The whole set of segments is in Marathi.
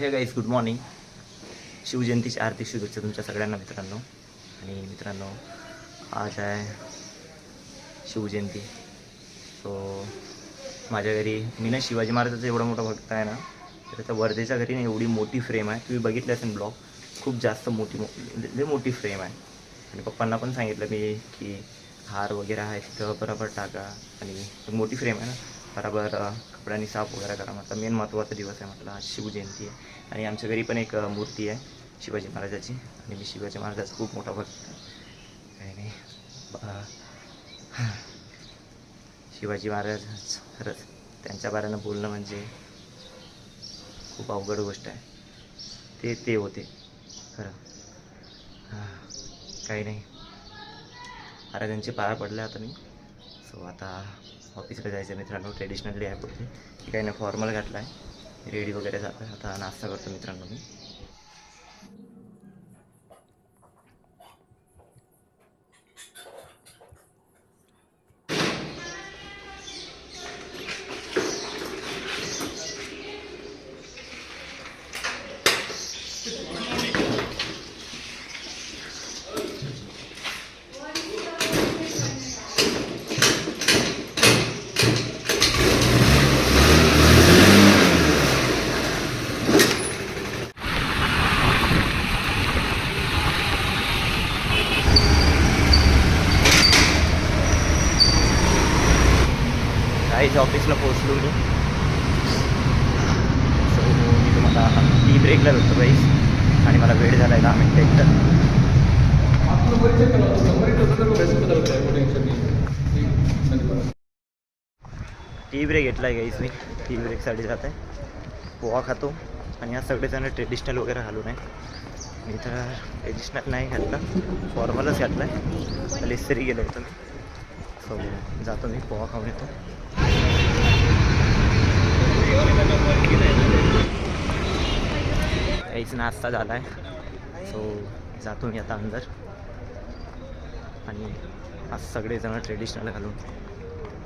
हे गाईज गुड मॉर्निंग. शिवजयंतीची आर्थिक शुभेच्छा तुमच्या सगळ्यांना मित्रांनो. आणि मित्रांनो आज आहे शिवजयंती. सो माझ्या घरी मी ना शिवाजी महाराजाचा एवढा मोठा भक्त आहे ना, तर त्या वर्धेच्या घरी ना एवढी मोठी फ्रेम आहे, तुम्ही बघितले असेल ब्लॉग, खूप जास्त मोठी फ्रेम आहे. आणि पप्पांना पण सांगितलं मी की हार वगैरे आहे तिथं बरोबर टाका, आणि मोठी फ्रेम आहे ना, बरोबर कपड्यांनी साफ वगैरे करा. म्हटलं मेन महत्त्वाचा दिवस आहे, म्हटलं आज शिवजयंती आहे. आणि आमच्या घरी पण एक मूर्ती आहे शिवाजी महाराजाची, आणि मी शिवाजी महाराजाचा खूप मोठा भक्त आहे. काही नाही, शिवाजी महाराज खरंच त्यांच्या बारेनं बोलणं म्हणजे खूप अवघड गोष्ट आहे. ते होते खरं. काही नाही, महाराजांचे पाया पडले आता मी. सो आता ऑफिसला जायचं मित्रांनो. ट्रेडिशनली आहे पुढे, की काही नाही, फॉर्मल घातला आहे, रेडी वगैरे जातो आहे. आता नाश्ता करतो मित्रांनो मी. काहीच ऑफिसला पोहोचलो मी. सो मी तुम्हाला टी ब्रेकला भेटतो गाईस, आणि मला वेळ झाला आहे 10 मिनिटं एकटं. टी ब्रेक घेतला आहे गाईस मी. टी ब्रेकसाठी जात आहे, पोहा खातो. आणि आज सगळेजण ट्रेडिशनल वगैरे घालून आहे. मी तर ट्रेडिशनल नाही घातला, फॉर्मलच घातला आहे. इस्त्री गेलो होतो मी. सो जातो मी, पोहा खाऊन येतो. काहीच नाश्ता झाला आहे. सो जातो मी आता अंदर. आणि आज सगळेजण ट्रेडिशनल घालून,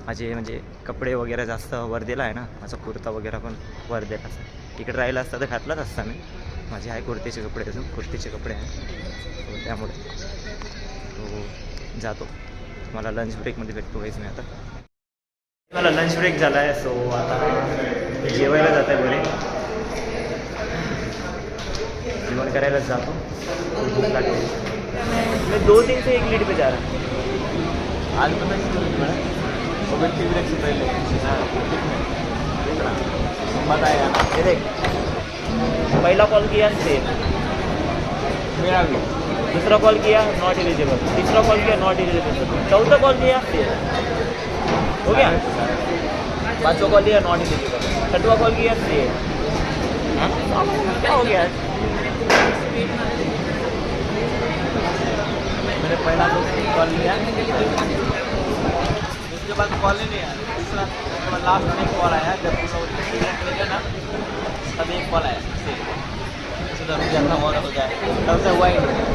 माझे म्हणजे कपडे वगैरे जास्त वर्धेला आहे ना, माझा कुर्ता वगैरे पण वर्धेला असं. इकडे राहिला असता तर घातलाच असता मी. माझे आहे कुर्तीचे कपडे, अजून कुर्तीचे कपडे आहेत. सो त्यामुळे तो जातो. मला लंच ब्रेकमध्ये भेटतो काहीच नाही आता. मला लंच ब्रेक झाला आहे. सो आता जेवायला जात आहे बरे. जेवण करायलाच जातो, भूक लागते. मैं 2 दिन से 1 लीड पे जा रहा हूँ. आज टी ब्रेक से पहले मत आया ना. ये देख, पहला कॉल किया सेम मेरा भी, दूसरा कॉल किया नॉट एलिजिबल, तीसरा कॉल किया नॉट एलिजिबल, चौथा कॉल किया हो गया, 5वां कॉल किया नॉट एलिजिबल, 6वां कॉल किया सेम. क्या हो गया? मैंने पहला कॉल लिया, उसके बाद कॉल ही नहीं आया. दूसरा लास्ट में कॉल आया, जब पूरा ना तब एक कॉल आया. जब हो रहा हो जाए तब से हुआ ही नहीं.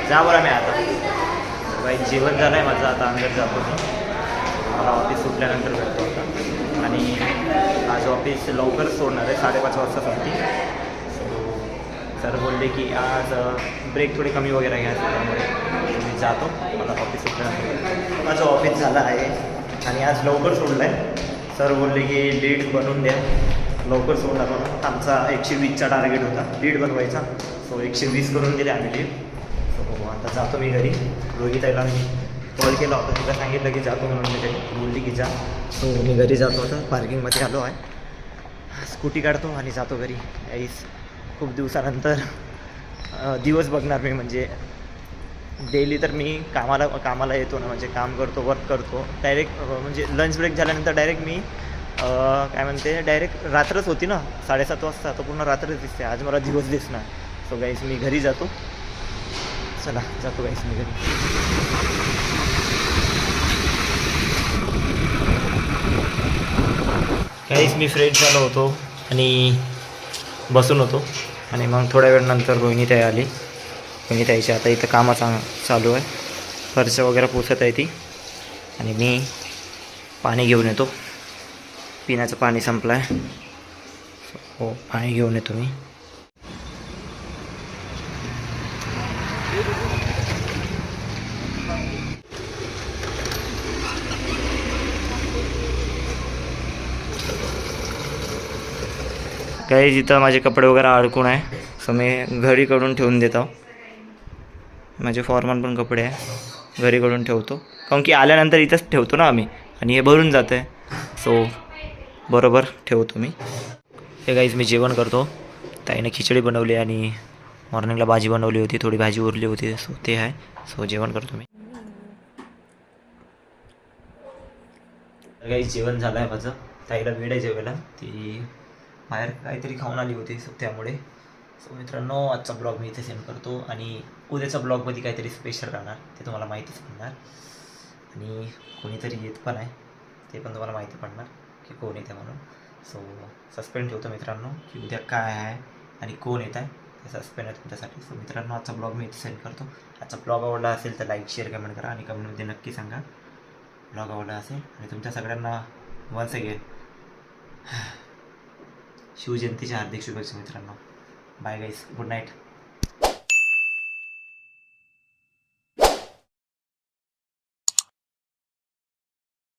जा बरं मी आता. बाई जेवण झालं आहे माझं, आता अंदर जातो मी. मला ऑफिस सुटल्यानंतर भेटतो होता. आणि आज ऑफिस लवकर सोडणार आहे, 5:30 वाजता सुटते. सर बोलले की आज ब्रेक थोडी कमी वगैरे घ्यायचं, त्यामुळे मी जातो. मला ऑफिस सुटल्यानंतर माझं ऑफिस झालं आहे, आणि आज लवकर सोडलं आहे. सर बोलले की लीड बनवून द्या, लवकर सोडला म्हणून. आमचा 120चा टार्गेट होता लीड बनवायचा. सो 120 करून दिले आम्ही लीड. सो आता जातो मी घरी. रोहिताईला मी कॉल केला होता, तिला सांगितलं की जातो म्हणून. मी घरी बोलली की जा. सो मी घरी जातो. आता पार्किंगमध्ये आलो आहे, स्कूटी काढतो आणि जातो घरी. आईस खूप दिवसानंतर दिवस बघणार मी. म्हणजे डेली तर मी कामाला येतो ना, म्हणजे काम करतो, वर्क करतो. डायरेक्ट म्हणजे लंच ब्रेक झाल्यानंतर डायरेक्ट मी काय म्हणते, डायरेक्ट रात्रच होती ना, 7:30 वाजता. तर पूर्ण रात्रच दिसते. आज मला दिवस दिसणार. सो गाईस मी घरी जातो. चला जातो गाईस मी घरी. काहीच मी फ्रेश झालो होतो आणि बसून होतो. आणि मग थोड्या वेळानंतर रोहिणीताई आली. रोहिणीताईची आता इथं कामं चालू आहे. फरशा वगैरे पुसत आहे ती. आणि मी पाणी घेऊन येतो. पिण्याचं पाणी संपलं आहे. हो, पाणी घेऊन येतो मी. काही जिथं माझे कपडे वगैरे अडकून आहे, सो मी घरी कडून ठेवून देतो. माझे फॉर्मल पण कपडे आहे, घरी कडून ठेवतो. कारण की आल्यानंतर इथंच ठेवतो ना आम्ही, आणि हे भरून जातं आहे. सो बरोबर ठेवतो मी. हे गाईज मी जेवण करतो. ताईने खिचडी बनवली आणि मॉर्निंगला भाजी बनवली होती, थोडी भाजी उरली होती. सो ते आहे. सो जेवण करतो मी. काही जेवण झालं आहे माझं. ताईला वेळ आहे जेवायला, ती बाहेर काहीतरी खाऊन आली होती. सो त्यामुळे सो मित्रांनो, आजचा ब्लॉग मी इथे सेंड करतो. आणि उद्याच्या ब्लॉगमध्ये काहीतरी स्पेशल राहणार, ते तुम्हाला माहितीच पडणार. आणि कोणीतरी येत पण आहे, ते पण तुम्हाला माहिती पडणार की कोण येते म्हणून. सो सस्पेंड ठेवतो मित्रांनो की उद्या काय आहे आणि कोण येत आहे, ते सस्पेंड आहे तुमच्यासाठी. सो मित्रांनो, आजचा ब्लॉग मी इथे सेंड करतो. आजचा ब्लॉग आवडला असेल तर लाईक शेअर कमेंट करा, आणि कमेंटमध्ये नक्की सांगा ब्लॉग आवडला असेल. आणि तुमच्या सगळ्यांना वन्स अगेन शिवजयंतीच्या हार्दिक शुभेच्छा मित्रांनो. Bye guys, good night.